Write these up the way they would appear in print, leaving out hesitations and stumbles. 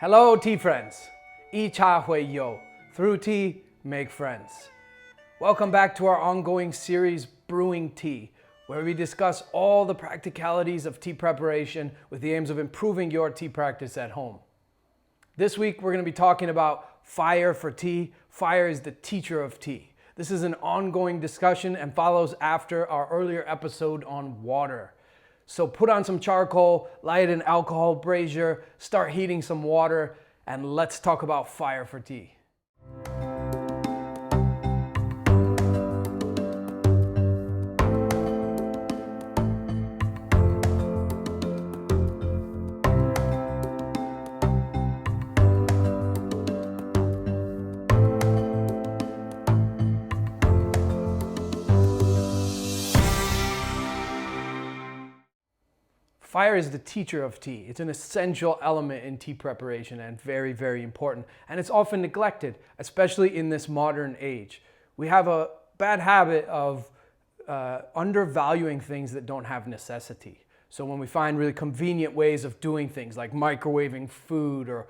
Hello, tea friends. 一茶会友. Through tea, make friends. Welcome back to our ongoing series, Brewing Tea, where we discuss all the practicalities of tea preparation with the aims of improving your tea practice at home. This week, we're going to be talking about fire for tea. Fire is the teacher of tea. This is an ongoing discussion and follows after our earlier episode on water. So put on some charcoal, light an alcohol brazier, start heating some water, and let's talk about fire for tea. Fire is the teacher of tea. It's an essential element in tea preparation and very, very important. And it's often neglected, especially in this modern age. We have a bad habit of undervaluing things that don't have necessity. So when we find really convenient ways of doing things like microwaving food or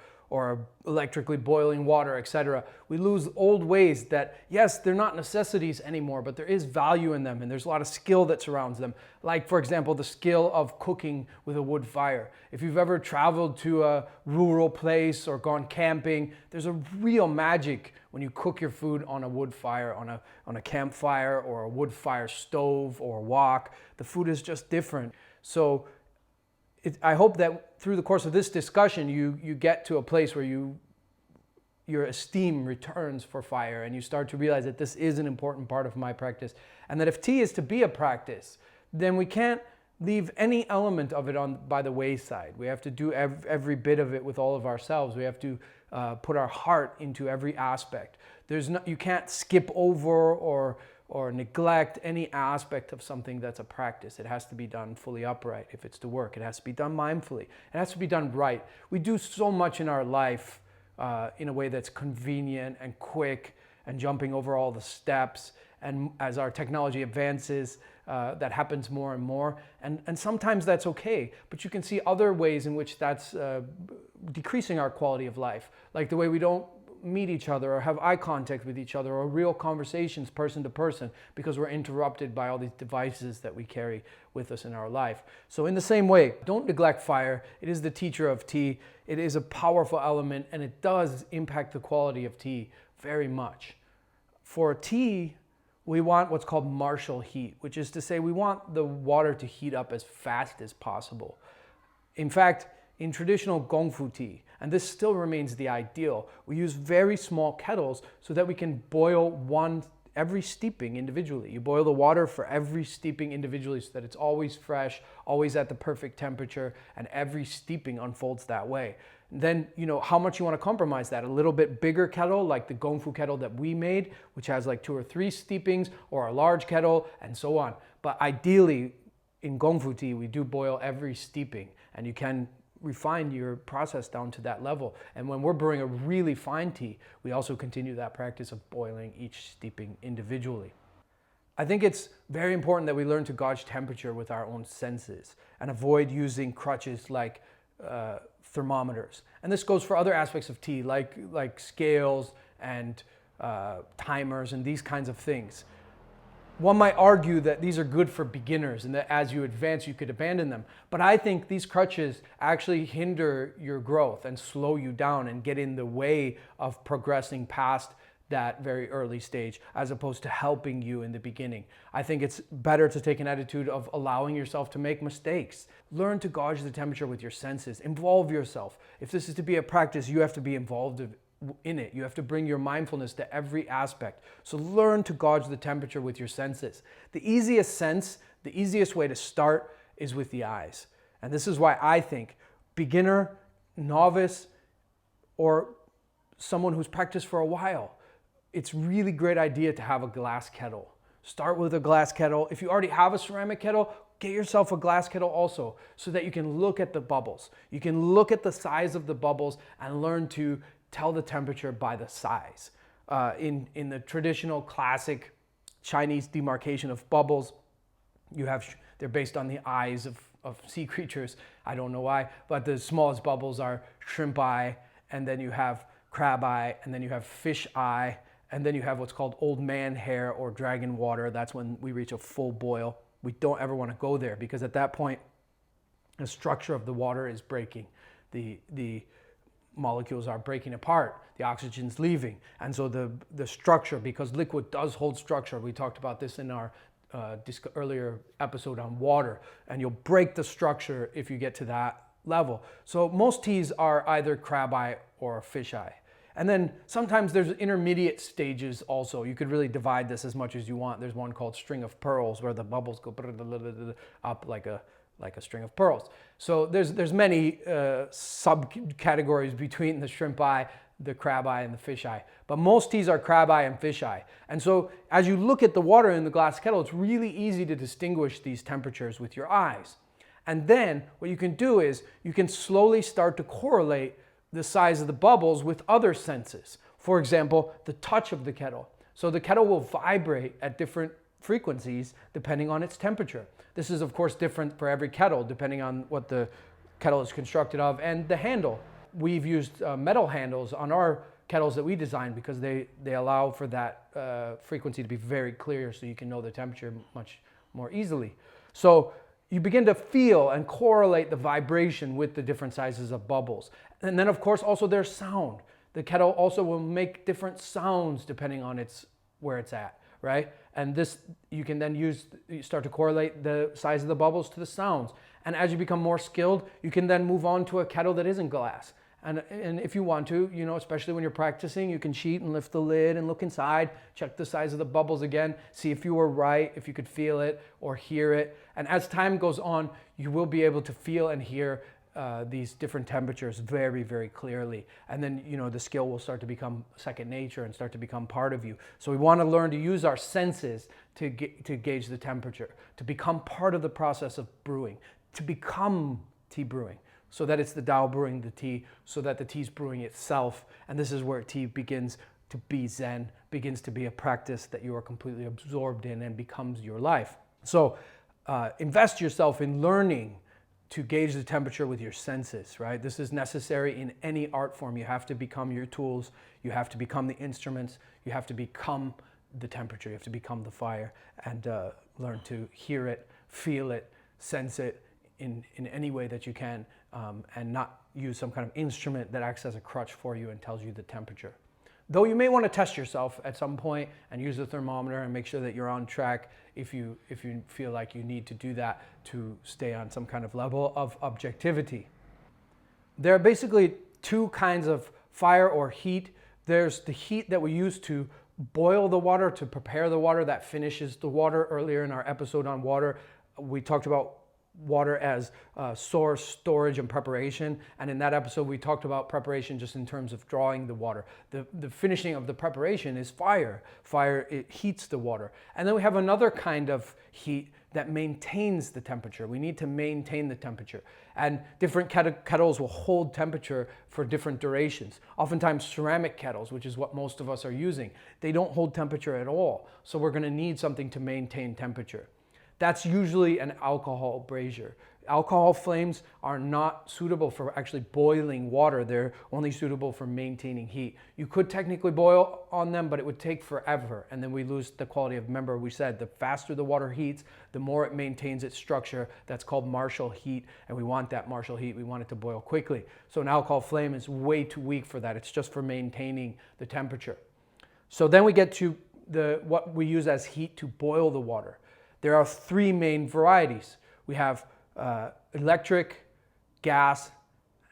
electrically boiling water, etc., we lose old ways that, yes, they're not necessities anymore, but there is value in them and there's a lot of skill that surrounds them. Like, for example, the skill of cooking with a wood fire. If you've ever traveled to a rural place or gone camping, there's a real magic when you cook your food on a wood fire, on a campfire or a wood fire stove or wok. The food is just different. So I hope that through the course of this discussion, you get to a place where your esteem returns for fire and you start to realize that this is an important part of my practice, and that if tea is to be a practice, then we can't leave any element of it by the wayside. We have to do every bit of it with all of ourselves. We have to put our heart into every aspect. You can't skip over or neglect any aspect of something that's a practice. It has to be done fully upright if it's to work. It has to be done mindfully. It has to be done right. We do so much in our life in a way that's convenient and quick and jumping over all the steps. And as our technology advances, that happens more and more. And sometimes that's okay, but you can see other ways in which that's decreasing our quality of life, like the way we don't meet each other or have eye contact with each other or real conversations person to person because we're interrupted by all these devices that we carry with us in our life. So in the same way, don't neglect fire. It is the teacher of tea. It is a powerful element and it does impact the quality of tea very much. For tea, we want what's called martial heat, which is to say we want the water to heat up as fast as possible. In fact, in traditional gongfu tea, and this still remains the ideal, we use very small kettles so that we can boil every steeping individually. You boil the water for every steeping individually so that it's always fresh, always at the perfect temperature, and every steeping unfolds that way. And then, how much you want to compromise that. A little bit bigger kettle, like the gongfu kettle that we made, which has like 2 or 3 steepings, or a large kettle, and so on. But ideally, in gongfu tea, we do boil every steeping, and you can refine your process down to that level. And when we're brewing a really fine tea, we also continue that practice of boiling each steeping individually. I think it's very important that we learn to gauge temperature with our own senses and avoid using crutches like thermometers. And this goes for other aspects of tea, like scales and timers and these kinds of things. One might argue that these are good for beginners and that as you advance, you could abandon them. But I think these crutches actually hinder your growth and slow you down and get in the way of progressing past that very early stage, as opposed to helping you in the beginning. I think it's better to take an attitude of allowing yourself to make mistakes. Learn to gauge the temperature with your senses. Involve yourself. If this is to be a practice, you have to be involved in it. You have to bring your mindfulness to every aspect. So learn to gauge the temperature with your senses. The easiest way to start is with the eyes. And this is why I think beginner, novice, or someone who's practiced for a while, it's really great idea to have a glass kettle. Start with a glass kettle. If you already have a ceramic kettle, get yourself a glass kettle also so that you can look at the bubbles. You can look at the size of the bubbles and learn to tell the temperature by the size. In the traditional classic Chinese demarcation of bubbles, they're based on the eyes of sea creatures. I don't know why, but the smallest bubbles are shrimp eye and then you have crab eye, and then you have fish eye, and then you have what's called old man hair or dragon water. That's when we reach a full boil. We don't ever want to go there, because at that point, the structure of the water is breaking. The molecules are breaking apart. The oxygen's leaving. And so the structure, because liquid does hold structure, we talked about this in our earlier episode on water, and you'll break the structure if you get to that level. So most teas are either crab eye or fish eye. And then sometimes there's intermediate stages also. You could really divide this as much as you want. There's one called string of pearls, where the bubbles go up like a string of pearls. So there's many subcategories between the shrimp eye, the crab eye, and the fish eye. But most teas are crab eye and fish eye. And so as you look at the water in the glass kettle, it's really easy to distinguish these temperatures with your eyes. And then what you can do is you can slowly start to correlate the size of the bubbles with other senses. For example, the touch of the kettle. So the kettle will vibrate at different frequencies depending on its temperature. This is of course different for every kettle depending on what the kettle is constructed of, and the handle. We've used metal handles on our kettles that we designed because they allow for that frequency to be very clear, so you can know the temperature much more easily. So you begin to feel and correlate the vibration with the different sizes of bubbles. And then of course also there's sound. The kettle also will make different sounds depending on where it's at, right? And this, you can then you start to correlate the size of the bubbles to the sounds. And as you become more skilled, you can then move on to a kettle that isn't glass. And if you want to, especially when you're practicing, you can cheat and lift the lid and look inside, check the size of the bubbles again, see if you were right, if you could feel it or hear it. And as time goes on, you will be able to feel and hear these different temperatures very, very clearly. And then, the skill will start to become second nature and start to become part of you. So we want to learn to use our senses to gauge the temperature, to become part of the process of brewing, to become tea brewing, so that it's the Tao brewing the tea, so that the tea's brewing itself. And this is where tea begins to be Zen, begins to be a practice that you are completely absorbed in and becomes your life. So invest yourself in learning to gauge the temperature with your senses, right? This is necessary in any art form. You have to become your tools. You have to become the instruments. You have to become the temperature. You have to become the fire, and learn to hear it, feel it, sense it in any way that you can, and not use some kind of instrument that acts as a crutch for you and tells you the temperature. Though you may want to test yourself at some point and use a thermometer and make sure that you're on track if you feel like you need to do that to stay on some kind of level of objectivity. There are basically two kinds of fire or heat. There's the heat that we use to boil the water, to prepare the water, that finishes the water. Earlier in our episode on water, we talked about water as source, storage, and preparation. And in that episode, we talked about preparation just in terms of drawing the water. The finishing of the preparation is fire. Fire, it heats the water. And then we have another kind of heat that maintains the temperature. We need to maintain the temperature. And different kettles will hold temperature for different durations. Oftentimes ceramic kettles, which is what most of us are using, they don't hold temperature at all. So we're gonna need something to maintain temperature. That's usually an alcohol brazier. Alcohol flames are not suitable for actually boiling water. They're only suitable for maintaining heat. You could technically boil on them, but it would take forever, and then we lose the quality of, remember we said the faster the water heats, the more it maintains its structure. That's called martial heat, and we want that martial heat. We want it to boil quickly. So an alcohol flame is way too weak for that. It's just for maintaining the temperature. So then we get to what we use as heat to boil the water. There are three main varieties. We have electric, gas,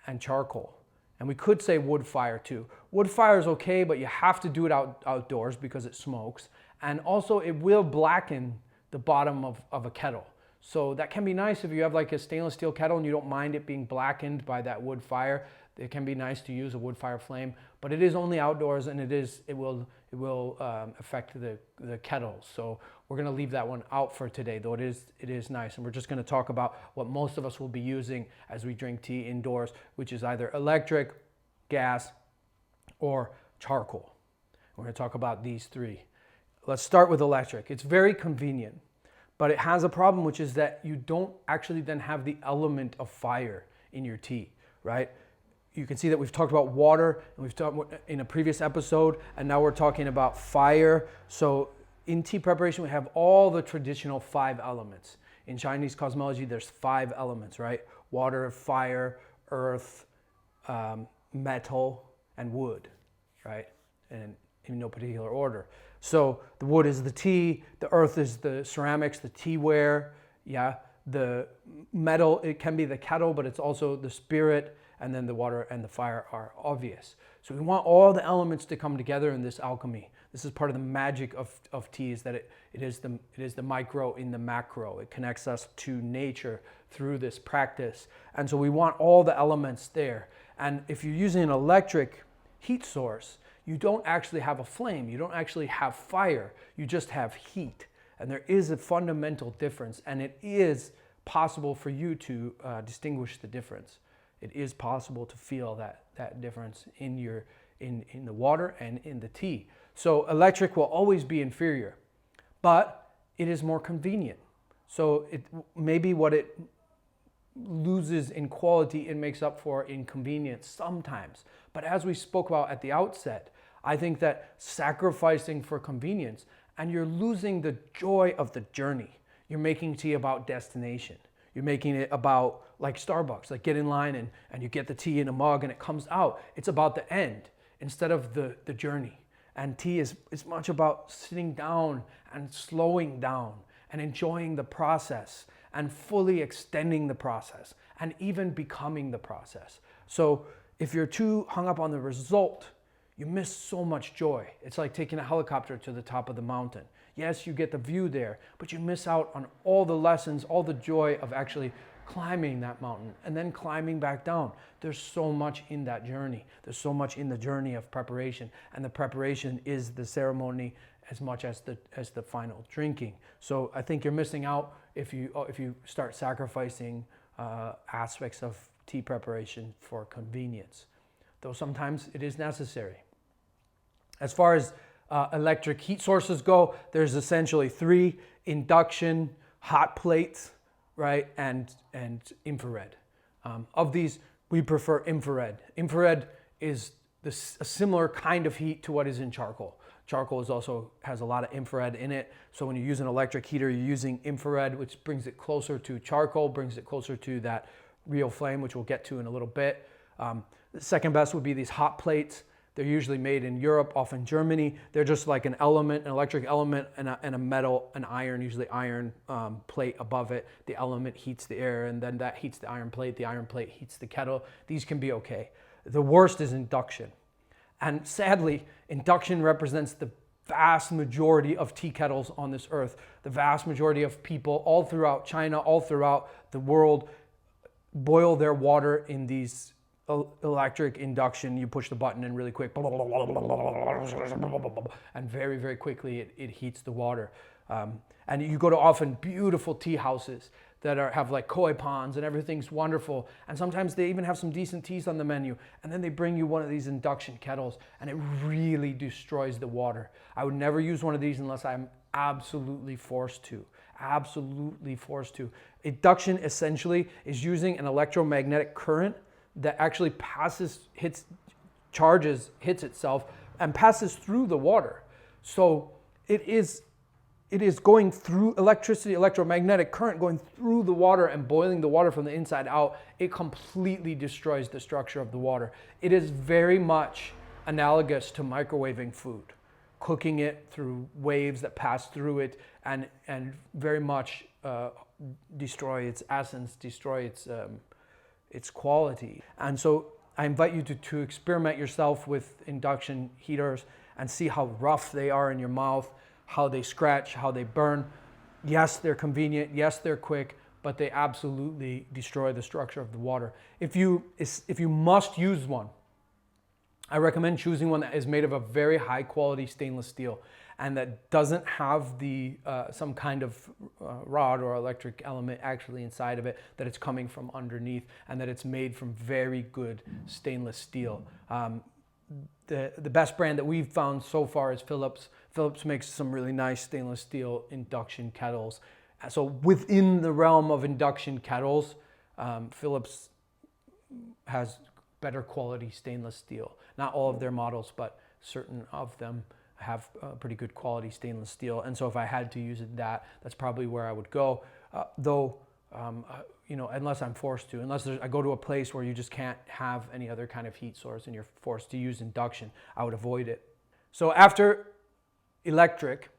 and charcoal. And we could say wood fire too. Wood fire is okay, but you have to do it outdoors because it smokes. And also it will blacken the bottom of a kettle. So that can be nice if you have like a stainless steel kettle and you don't mind it being blackened by that wood fire. It can be nice to use a wood fire flame, but it is only outdoors, and it will affect the kettle. So we're going to leave that one out for today, though it is nice. And we're just going to talk about what most of us will be using as we drink tea indoors, which is either electric, gas, or charcoal. We're going to talk about these three. Let's start with electric. It's very convenient, but it has a problem, which is that you don't actually then have the element of fire in your tea, right? you can see that we've talked about water, and we've talked in a previous episode, and now we're talking about fire. So in tea preparation, we have all the traditional 5 elements. In Chinese cosmology, there's 5 elements, right? Water, fire, earth, metal, and wood, right? And in no particular order. So the wood is the tea, the earth is the ceramics, the teaware, yeah. The metal, it can be the kettle, but it's also the spirit, and then the water and the fire are obvious. So we want all the elements to come together in this alchemy. This is part of the magic of tea, is that it is the micro in the macro. It connects us to nature through this practice. And so we want all the elements there. And if you're using an electric heat source, you don't actually have a flame. You don't actually have fire. You just have heat. And there is a fundamental difference, and it is possible for you to distinguish the difference. It is possible to feel that difference in the water and in the tea. So electric will always be inferior, but it is more convenient. So maybe what it loses in quality, it makes up for in convenience sometimes. But as we spoke about at the outset, I think that sacrificing for convenience, and you're losing the joy of the journey. You're making tea about destination. You're making it about, like Starbucks, like get in line and you get the tea in a mug and it comes out. It's about the end instead of the journey. And tea is much about sitting down and slowing down and enjoying the process and fully extending the process and even becoming the process. So if you're too hung up on the result, you miss so much joy. It's like taking a helicopter to the top of the mountain. Yes, you get the view there, but you miss out on all the lessons, all the joy of actually climbing that mountain and then climbing back down. There's so much in that journey. There's so much in the journey of preparation, and the preparation is the ceremony as much as the final drinking. So I think you're missing out if you start sacrificing aspects of tea preparation for convenience, though sometimes it is necessary. As far as electric heat sources go, there's essentially 3: induction, hot plates, right, and infrared. Of these, we prefer infrared. Infrared is a similar kind of heat to what is in charcoal. Charcoal also has a lot of infrared in it. So when you use an electric heater, you're using infrared, which brings it closer to charcoal, brings it closer to that real flame, which we'll get to in a little bit. The second best would be these hot plates. They're usually made in Europe, often Germany. They're just like an element, an electric element, and a metal, an iron, usually iron plate above it. The element heats the air, and then that heats the iron plate. The iron plate heats the kettle. These can be okay. The worst is induction. And sadly, induction represents the vast majority of tea kettles on this earth. The vast majority of people all throughout China, all throughout the world, boil their water in these electric induction. You push the button and really quick, and very, very quickly it heats the water. And you go to often beautiful tea houses that have like koi ponds and everything's wonderful. And sometimes they even have some decent teas on the menu. And then they bring you one of these induction kettles and it really destroys the water. I would never use one of these unless I'm absolutely forced to. Absolutely forced to. Induction essentially is using an electromagnetic current that actually hits itself and passes through the water. So it is going through electricity, electromagnetic current going through the water and boiling the water from the inside out. It completely destroys the structure of the water. It is very much analogous to microwaving food, cooking it through waves that pass through it and very much destroy its essence, destroy its quality. And so I invite you to experiment yourself with induction heaters and see how rough they are in your mouth, how they scratch, how they burn. Yes, they're convenient. Yes, they're quick, but they absolutely destroy the structure of the water. If you must use one, I recommend choosing one that is made of a very high quality stainless steel and that doesn't have some kind of rod or electric element actually inside of it, that it's coming from underneath, and that it's made from very good stainless steel. The best brand that we've found so far is Philips. Philips makes some really nice stainless steel induction kettles. So within the realm of induction kettles, Philips has better quality stainless steel. Not all of their models, but certain of them have pretty good quality stainless steel. And so if I had to use it, that's probably where I would go. You know, unless I'm forced to, unless I go to a place where you just can't have any other kind of heat source and you're forced to use induction, I would avoid it. So after electric,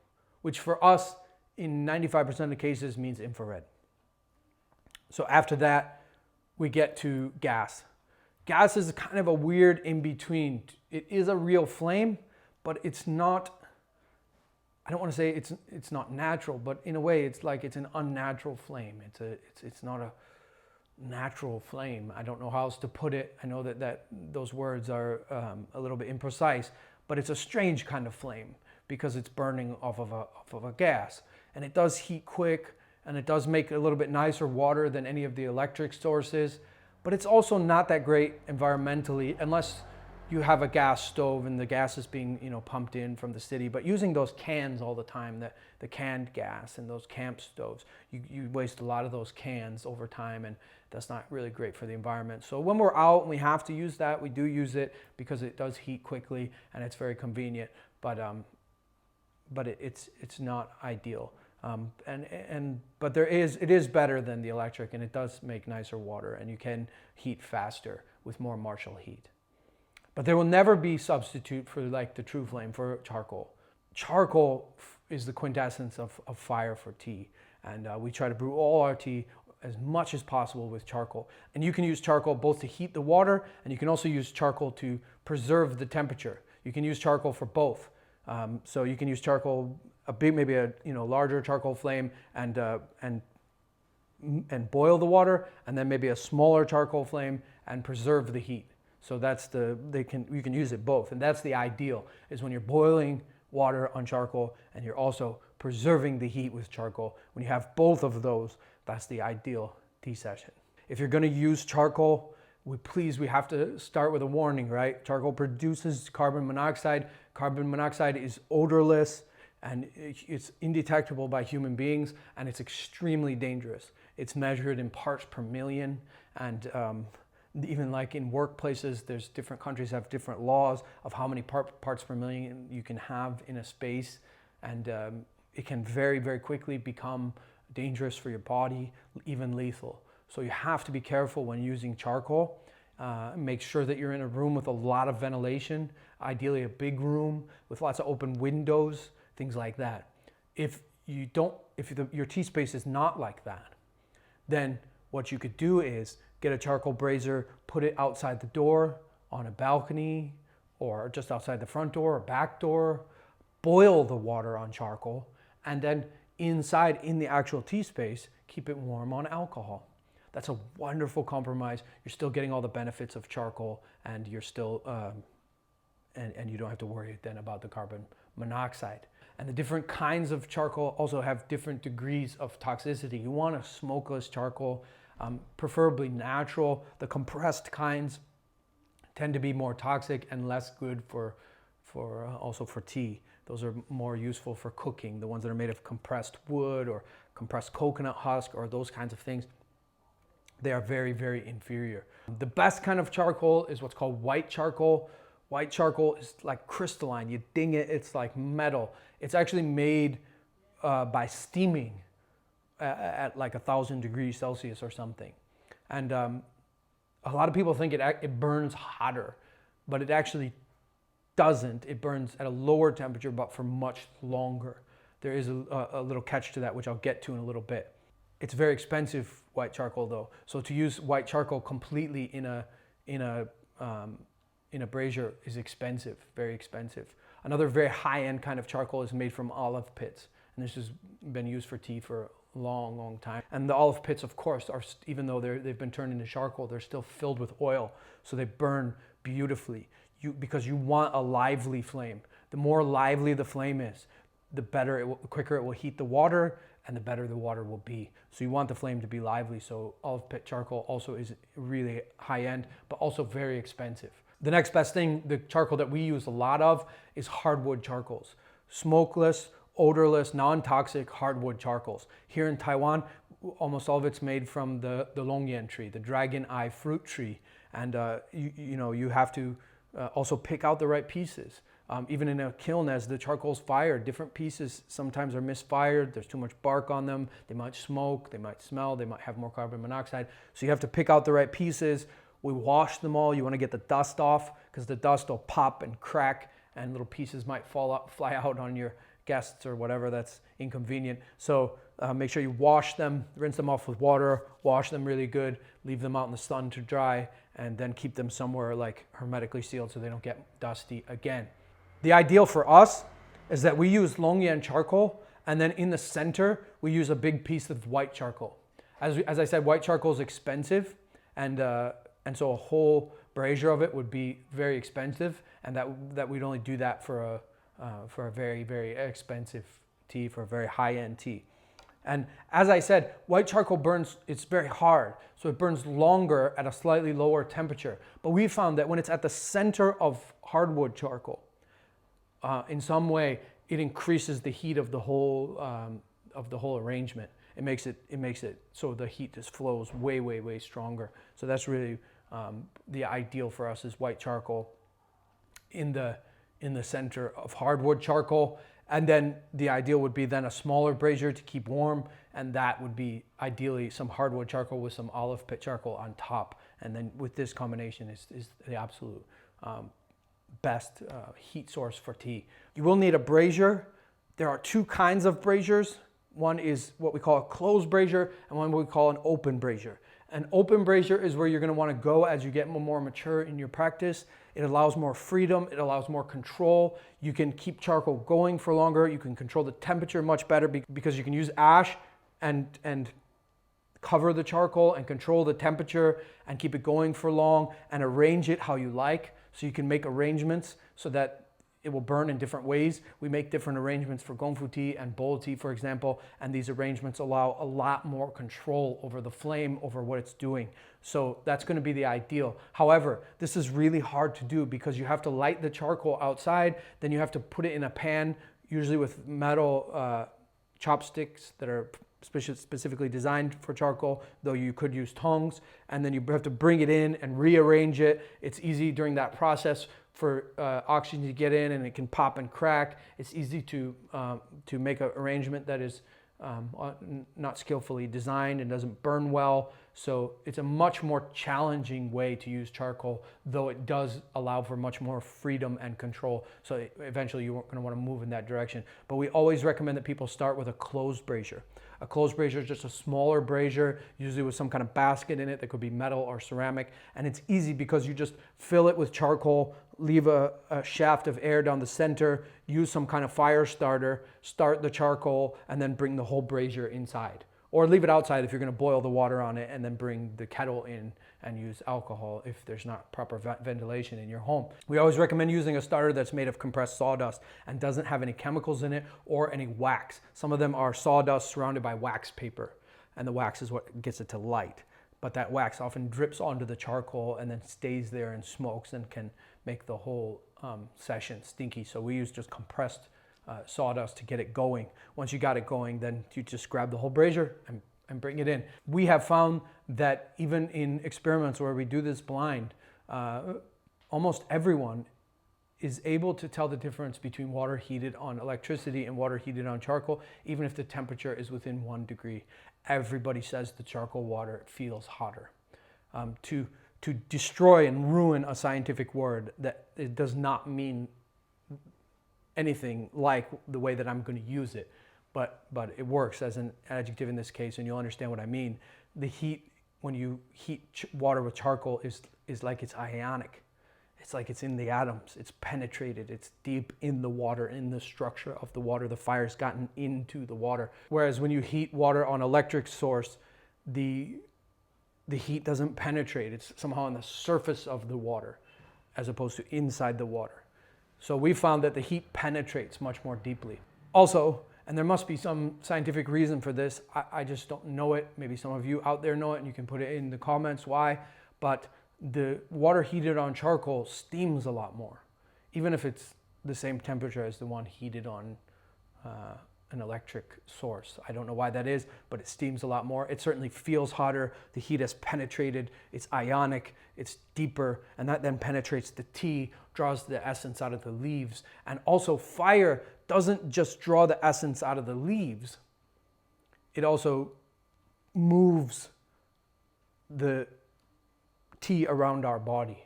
which for us in 95% of the cases means infrared. So after that, we get to gas. Gas is kind of a weird in-between. It is a real flame, but it's not, I don't want to say it's not natural, but in a way it's like it's an unnatural flame. It's not a natural flame. I don't know how else to put it. I know that those words are a little bit imprecise, but it's a strange kind of flame because it's burning off of a gas. And it does heat quick, and it does make a little bit nicer water than any of the electric sources, but it's also not that great environmentally unless you have a gas stove and the gas is being, you know, pumped in from the city. But using those cans all the time, the canned gas and those camp stoves, you waste a lot of those cans over time, and that's not really great for the environment. So when we're out and we have to use that, we do use it because it does heat quickly and it's very convenient, but it's not ideal. But it is better than the electric, and it does make nicer water, and you can heat faster with more Marshall heat. But there will never be substitute for like the true flame for charcoal. Charcoal is the quintessence of fire for tea, and we try to brew all our tea as much as possible with charcoal. And you can use charcoal both to heat the water, and you can also use charcoal to preserve the temperature. You can use charcoal for both. So you can use charcoal, maybe a larger charcoal flame, and boil the water, and then maybe a smaller charcoal flame and preserve the heat. So you can use it both, and that's the ideal, is when you're boiling water on charcoal and you're also preserving the heat with charcoal. When you have both of those, that's the ideal tea session. If you're going to use charcoal, we have to start with a warning, right? Charcoal produces carbon monoxide. Carbon monoxide is odorless and it's indetectable by human beings, and it's extremely dangerous. It's measured in parts per million, and even like in workplaces, there's different countries have different laws of how many parts per million you can have in a space, and it can very, very quickly become dangerous for your body, even lethal. So you have to be careful when using charcoal. Make sure that you're in a room with a lot of ventilation, ideally a big room with lots of open windows, things like that. If your tea space is not like that, then what you could do is get a charcoal brazier, put it outside the door, on a balcony, or just outside the front door or back door, boil the water on charcoal, and then inside in the actual tea space, keep it warm on alcohol. That's a wonderful compromise. You're still getting all the benefits of charcoal, and you're still, and you don't have to worry then about the carbon monoxide. And the different kinds of charcoal also have different degrees of toxicity. You want a smokeless charcoal, preferably natural. The compressed kinds tend to be more toxic and less good also for tea. Those are more useful for cooking. The ones that are made of compressed wood or compressed coconut husk or those kinds of things, they are very, very inferior. The best kind of charcoal is what's called white charcoal. White charcoal is like crystalline. You ding it, it's like metal. It's actually made by steaming at like 1,000 degrees Celsius or something. And a lot of people think it burns hotter, but it actually doesn't. It burns at a lower temperature, but for much longer. There is a little catch to that, which I'll get to in a little bit. It's very expensive, white charcoal, though. So to use white charcoal completely in a brazier is expensive, very expensive. Another very high-end kind of charcoal is made from olive pits, and this has been used for tea for a long, long time. And the olive pits, of course, even though they've been turned into charcoal, they're still filled with oil, so they burn beautifully. Because you want a lively flame. The more lively the flame is, the quicker it will heat the water, and the better the water will be. So you want the flame to be lively. So olive pit charcoal also is really high end, but also very expensive. The next best thing, the charcoal that we use a lot of, is hardwood charcoals. Smokeless, odorless, non-toxic hardwood charcoals. Here in Taiwan, almost all of it's made from the longyan tree, the dragon eye fruit tree. And you have to also pick out the right pieces. Even in a kiln, as the charcoal's fired, different pieces sometimes are misfired. There's too much bark on them. They might smoke, they might smell, they might have more carbon monoxide. So you have to pick out the right pieces. We wash them all. You want to get the dust off, because the dust will pop and crack and little pieces might fly out on your guests or whatever. That's inconvenient. So make sure you wash them, rinse them off with water, wash them really good, leave them out in the sun to dry, and then keep them somewhere like hermetically sealed so they don't get dusty again. The ideal for us is that we use longyan charcoal, and then in the center, we use a big piece of white charcoal. As I said, white charcoal is expensive, and so a whole brazier of it would be very expensive, and that we'd only do that for a very, very expensive tea, for a very high-end tea. And as I said, white charcoal burns, it's very hard, so it burns longer at a slightly lower temperature. But we found that when it's at the center of hardwood charcoal, in some way, it increases the heat of the whole arrangement. It makes it so the heat just flows way, way, way stronger. So that's really the ideal for us, is white charcoal in the center of hardwood charcoal. And then the ideal would be then a smaller brazier to keep warm, and that would be ideally some hardwood charcoal with some olive pit charcoal on top. And then with this combination is the absolute best heat source for tea. You will need a brazier. There are two kinds of braziers. One is what we call a closed brazier, and one we call an open brazier. An open brazier is where you're going to want to go as you get more mature in your practice. It allows more freedom. It allows more control. You can keep charcoal going for longer. You can control the temperature much better because you can use ash and cover the charcoal and control the temperature and keep it going for long and arrange it how you like. So you can make arrangements so that it will burn in different ways. We make different arrangements for gongfu tea and bowl tea, for example, and these arrangements allow a lot more control over the flame, over what it's doing. So that's going to be the ideal. However, this is really hard to do because you have to light the charcoal outside, then you have to put it in a pan, usually with metal chopsticks that are specifically designed for charcoal, though you could use tongs, and then you have to bring it in and rearrange it. It's easy during that process for oxygen to get in, and it can pop and crack. It's easy to make an arrangement that is not skillfully designed and doesn't burn well. So it's a much more challenging way to use charcoal, though it does allow for much more freedom and control. So eventually you're going to want to move in that direction. But we always recommend that people start with a closed brazier. A closed brazier is just a smaller brazier, usually with some kind of basket in it that could be metal or ceramic. And it's easy because you just fill it with charcoal, leave a shaft of air down the center, use some kind of fire starter, start the charcoal, and then bring the whole brazier inside. Or leave it outside if you're going to boil the water on it, and then bring the kettle in and use alcohol if there's not proper ventilation in your home. We always recommend using a starter that's made of compressed sawdust and doesn't have any chemicals in it or any wax. Some of them are sawdust surrounded by wax paper, and the wax is what gets it to light. But that wax often drips onto the charcoal and then stays there and smokes and can make the whole session stinky. So we use just compressed sawdust to get it going. Once you got it going, then you just grab the whole brazier and bring it in. We have found that even in experiments where we do this blind, almost everyone is able to tell the difference between water heated on electricity and water heated on charcoal, even if the temperature is within 1 degree. Everybody says the charcoal water feels hotter. To destroy and ruin a scientific word, that it does not mean anything like the way that I'm going to use it, but it works as an adjective in this case, and you'll understand what I mean. The heat, when you heat water with charcoal, is like it's ionic. It's like it's in the atoms. It's penetrated. It's deep in the water, in the structure of the water. The fire's gotten into the water. Whereas when you heat water on electric source, the heat doesn't penetrate. It's somehow on the surface of the water as opposed to inside the water. So we found that the heat penetrates much more deeply. Also, and there must be some scientific reason for this, I just don't know it. Maybe some of you out there know it and you can put it in the comments why, but the water heated on charcoal steams a lot more, even if it's the same temperature as the one heated on an electric source. I don't know why that is, but it steams a lot more. It certainly feels hotter. The heat has penetrated. It's ionic. It's deeper. And that then penetrates the tea, draws the essence out of the leaves. And also fire doesn't just draw the essence out of the leaves. It also moves the tea around our body.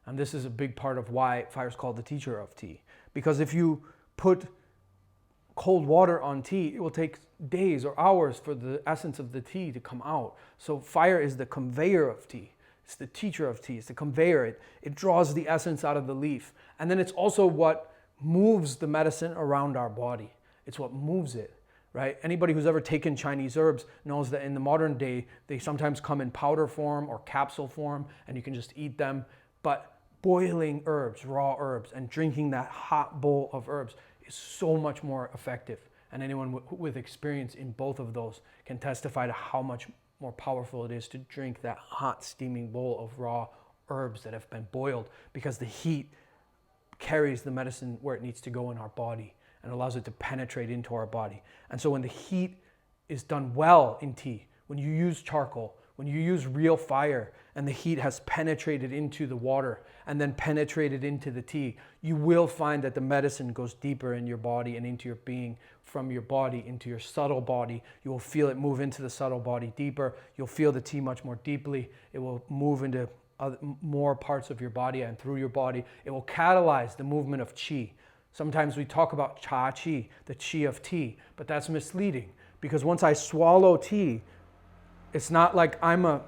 And this is a big part of why fire is called the teacher of tea. Because if you put cold water on tea, it will take days or hours for the essence of the tea to come out. So fire is the conveyor of tea. It's the teacher of tea. It's the conveyor. It draws the essence out of the leaf. And then it's also what moves the medicine around our body. It's what moves it, right? Anybody who's ever taken Chinese herbs knows that in the modern day, they sometimes come in powder form or capsule form, and you can just eat them. But boiling herbs, raw herbs, and drinking that hot bowl of herbs is so much more effective. And anyone with experience in both of those can testify to how much more powerful it is to drink that hot steaming bowl of raw herbs that have been boiled, because the heat carries the medicine where it needs to go in our body and allows it to penetrate into our body. And so when the heat is done well in tea, when you use charcoal, when you use real fire and the heat has penetrated into the water and then penetrated into the tea, you will find that the medicine goes deeper in your body and into your being, from your body into your subtle body. You will feel it move into the subtle body deeper. You'll feel the tea much more deeply. It will move into more parts of your body and through your body. It will catalyze the movement of qi. Sometimes we talk about cha qi, the qi of tea, but that's misleading, because once I swallow tea, it's not like I'm a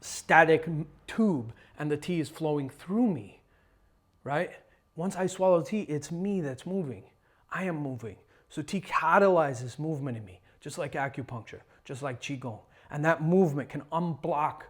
static tube and the tea is flowing through me, right? Once I swallow tea, it's me that's moving. I am moving. So tea catalyzes movement in me, just like acupuncture, just like qigong. And that movement can unblock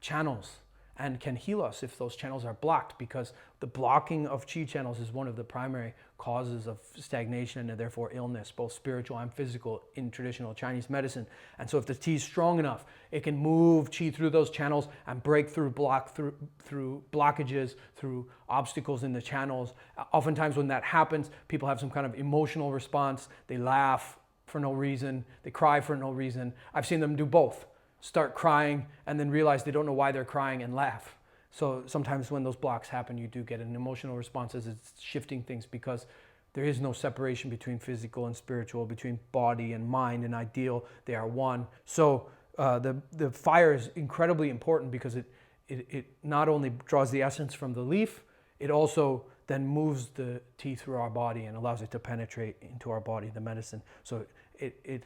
channels and can heal us if those channels are blocked, because the blocking of qi channels is one of the primary causes of stagnation and therefore illness, both spiritual and physical, in traditional Chinese medicine. And so if the tea is strong enough, it can move qi through those channels and break through blockages, through obstacles in the channels. Oftentimes when that happens, people have some kind of emotional response. They laugh for no reason. They cry for no reason. I've seen them do both. Start crying and then realize they don't know why they're crying and laugh. So sometimes when those blocks happen, you do get an emotional response as it's shifting things, because there is no separation between physical and spiritual, between body and mind and ideal. They are one. So the fire is incredibly important, because it not only draws the essence from the leaf, it also then moves the tea through our body and allows it to penetrate into our body, the medicine. So it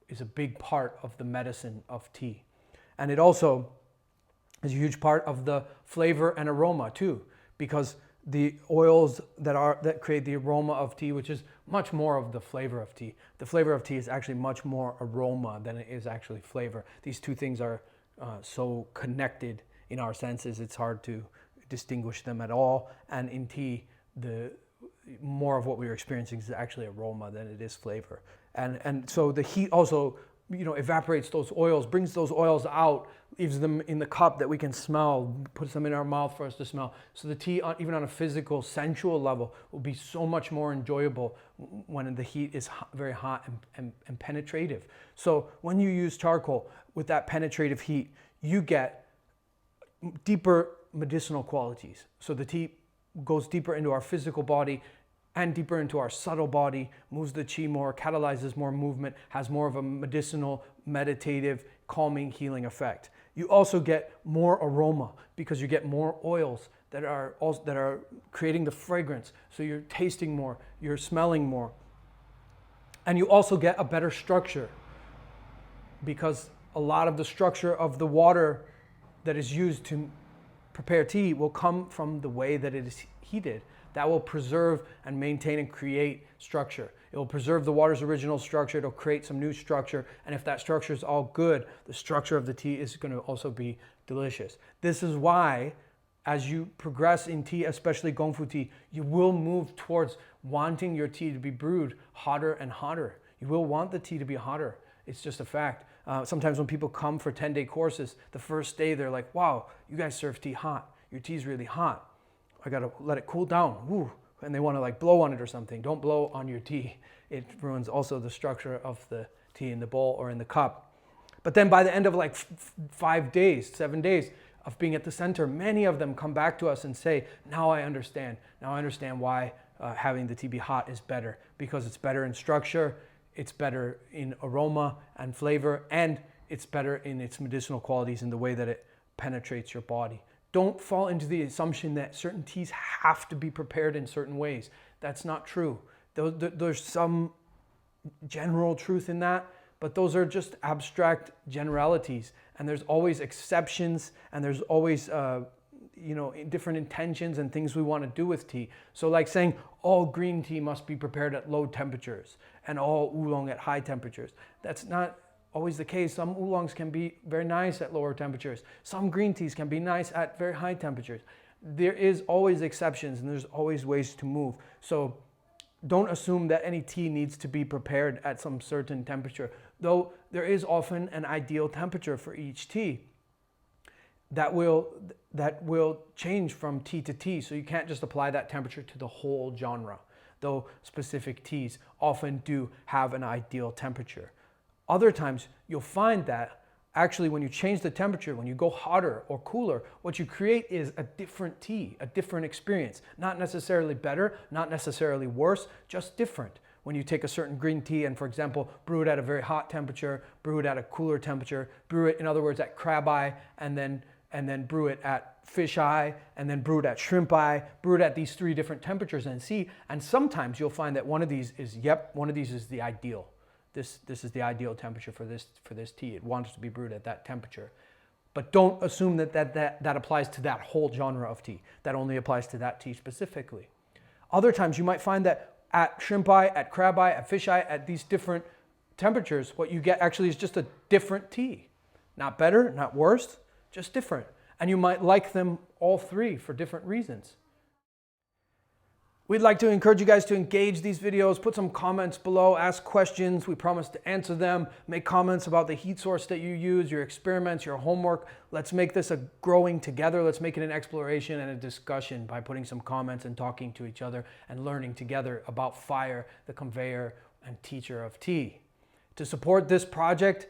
is a big part of the medicine of tea. And it also is a huge part of the flavor and aroma too, because the oils that create the aroma of tea, which is much more of the flavor of tea. The flavor of tea is actually much more aroma than it is actually flavor. These two things are so connected in our senses, it's hard to distinguish them at all. And in tea, the more of what we're experiencing is actually aroma than it is flavor. And so the heat also, evaporates those oils, brings those oils out, leaves them in the cup that we can smell, puts them in our mouth for us to smell. So the tea, even on a physical, sensual level, will be so much more enjoyable when the heat is very hot and penetrative. So when you use charcoal with that penetrative heat, you get deeper medicinal qualities. So the tea goes deeper into our physical body and deeper into our subtle body, moves the qi more, catalyzes more movement, has more of a medicinal, meditative, calming, healing effect. You also get more aroma, because you get more oils that are creating the fragrance. So you're tasting more, you're smelling more. And you also get a better structure, because a lot of the structure of the water that is used to prepare tea will come from the way that it is heated. That will preserve and maintain and create structure. It will preserve the water's original structure. It'll create some new structure. And if that structure is all good, the structure of the tea is going to also be delicious. This is why, as you progress in tea, especially Gongfu tea, you will move towards wanting your tea to be brewed hotter and hotter. You will want the tea to be hotter. It's just a fact. Sometimes when people come for 10-day courses, the first day they're like, wow, you guys serve tea hot. Your tea is really hot. I got to let it cool down. Woo, and they want to like blow on it or something. Don't blow on your tea. It ruins also the structure of the tea in the bowl or in the cup. But then by the end of like 5 days, 7 days of being at the center, many of them come back to us and say, now I understand. Now I understand why having the tea be hot is better, because it's better in structure, it's better in aroma and flavor, and it's better in its medicinal qualities in the way that it penetrates your body. Don't fall into the assumption that certain teas have to be prepared in certain ways. That's not true. There's some general truth in that, but those are just abstract generalities. And there's always exceptions, and there's always different intentions and things we want to do with tea. So like saying all green tea must be prepared at low temperatures and all oolong at high temperatures. That's not always the case. Some oolongs can be very nice at lower temperatures. Some green teas can be nice at very high temperatures. There is always exceptions, and there's always ways to move. So don't assume that any tea needs to be prepared at some certain temperature, though there is often an ideal temperature for each tea that will change from tea to tea. So you can't just apply that temperature to the whole genre, though specific teas often do have an ideal temperature. Other times you'll find that actually when you change the temperature, when you go hotter or cooler, what you create is a different tea, a different experience. Not necessarily better, not necessarily worse, just different. When you take a certain green tea and, for example, brew it at a very hot temperature, brew it at a cooler temperature, brew it, in other words, at crab eye, and then brew it at fish eye, and then brew it at shrimp eye, brew it at these 3 different temperatures and see. And sometimes you'll find that one of these is the ideal. This is the ideal temperature for this tea. It wants to be brewed at that temperature. But don't assume that applies to that whole genre of tea. That only applies to that tea specifically. Other times you might find that at shrimp eye, at crab eye, at fish eye, at these different temperatures, what you get actually is just a different tea. Not better, not worse, just different. And you might like them all 3 for different reasons. We'd like to encourage you guys to engage these videos, put some comments below, ask questions. We promise to answer them. Make comments about the heat source that you use, your experiments, your homework. Let's make this a growing together. Let's make it an exploration and a discussion by putting some comments and talking to each other and learning together about fire, the conveyor and teacher of tea. To support this project,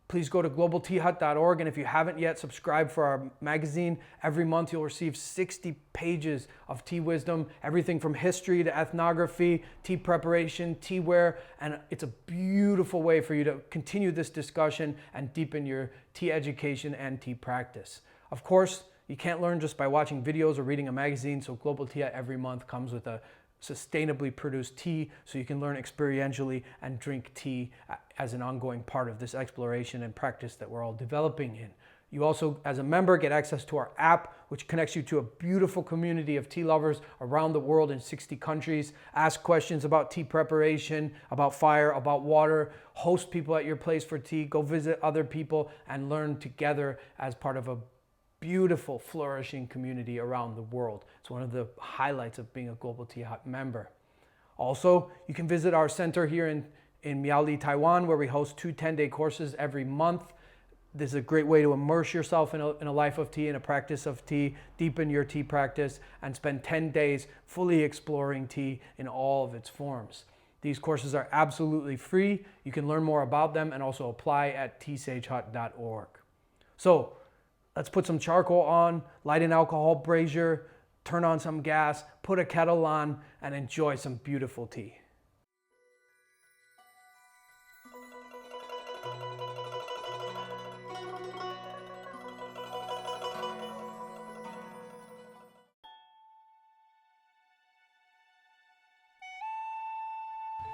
please go to globalteahut.org, and if you haven't yet, subscribe for our magazine. Every month you'll receive 60 pages of tea wisdom, everything from history to ethnography, tea preparation, teaware, and it's a beautiful way for you to continue this discussion and deepen your tea education and tea practice. Of course, you can't learn just by watching videos or reading a magazine, so Global Tea Hut every month comes with a sustainably produced tea, so you can learn experientially and drink tea as an ongoing part of this exploration and practice that we're all developing in. You also, as a member, get access to our app, which connects you to a beautiful community of tea lovers around the world in 60 countries. Ask questions about tea preparation, about fire, about water, host people at your place for tea, go visit other people and learn together as part of a beautiful, flourishing community around the world. It's one of the highlights of being a Global Tea Hut member. Also, you can visit our center here in Miaoli, Taiwan, where we host 2 10-day courses every month. This is a great way to immerse yourself in a life of tea and a practice of tea, deepen your tea practice, and spend 10 days fully exploring tea in all of its forms. These courses are absolutely free. You can learn more about them and also apply at teasagehut.org. So, let's put some charcoal on, light an alcohol brazier, turn on some gas, put a kettle on, and enjoy some beautiful tea.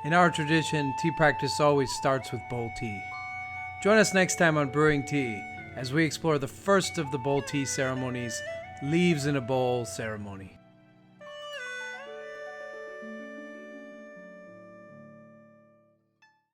In our tradition, tea practice always starts with bowl tea. Join us next time on Brewing Tea as we explore the first of the bowl tea ceremonies, leaves in a bowl ceremony.